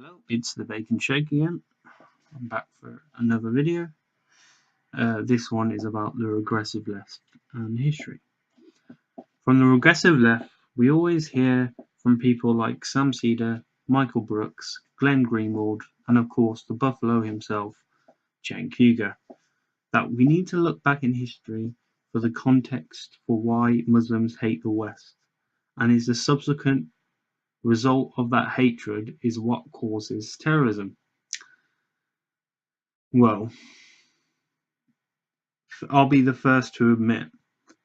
Hello, it's the Bacon Shake again. I'm back for another video. This one is about the regressive left and history. From the regressive left, we always hear from people like Sam Cedar, Michael Brooks, Glenn Greenwald, and of course the Buffalo himself, Cenk Uygur, that we need to look back in history for the context for why Muslims hate the West, and is the subsequent result of that hatred is what causes terrorism. Well, I'll be the first to admit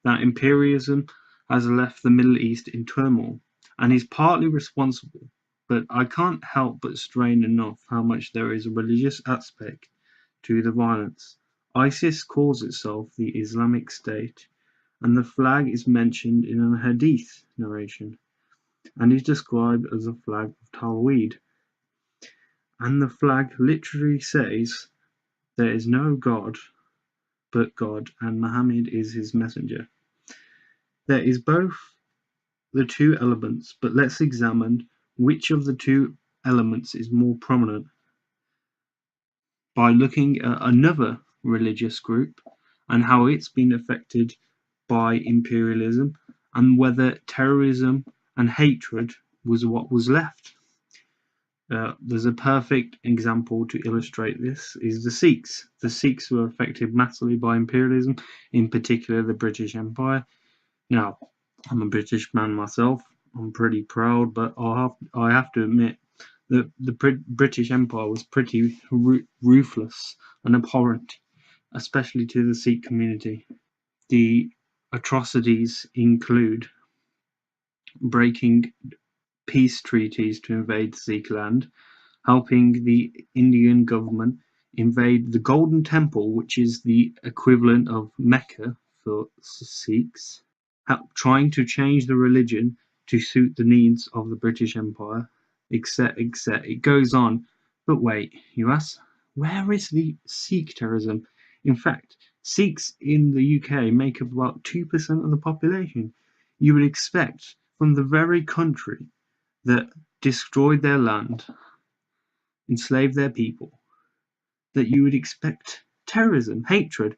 that imperialism has left the Middle East in turmoil, and is partly responsible, but I can't help but strain enough how much there is a religious aspect to the violence. ISIS calls itself the Islamic State, and the flag is mentioned in an hadith narration, and is described as a flag of Tawhid. And the flag literally says, "There is no God but God, and Muhammad is his messenger." There is both the two elements, but let's examine which of the two elements is more prominent by looking at another religious group and how it's been affected by imperialism, and whether terrorism and hatred was what was left. There's a perfect example to illustrate this is the Sikhs. The Sikhs were affected massively by imperialism, in particular the British Empire. Now, I'm a British man myself. I'm pretty proud, but I have to admit that the British Empire was pretty ruthless and abhorrent, especially to the Sikh community. The atrocities include breaking peace treaties to invade Sikh land, helping the Indian government invade the Golden Temple, which is the equivalent of Mecca for Sikhs, trying to change the religion to suit the needs of the British Empire, etc., etc. It goes on. But wait, you ask, where is the Sikh terrorism? In fact, Sikhs in the UK make up about 2% of the population. You would expect from the very country that destroyed their land, enslaved their people, that you would expect terrorism, hatred.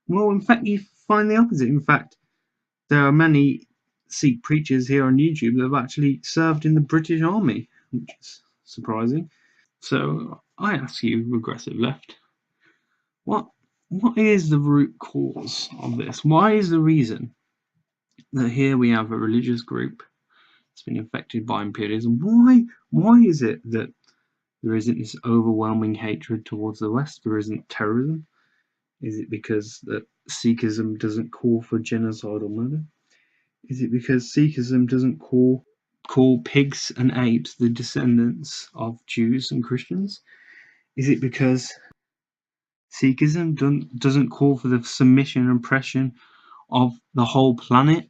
Well, in fact, you find the opposite. In fact, there are many Sikh preachers here on YouTube that have actually served in the British Army, which is surprising. So I ask you, regressive left, what is the root cause of this? Why is the reason that here we have a religious group that's been affected by imperialism? Why is it that there isn't this overwhelming hatred towards the West? There isn't terrorism? Is it because that Sikhism doesn't call for genocidal murder? Is it because Sikhism doesn't call pigs and apes the descendants of Jews and Christians? Is it because Sikhism doesn't call for the submission and oppression of the whole planet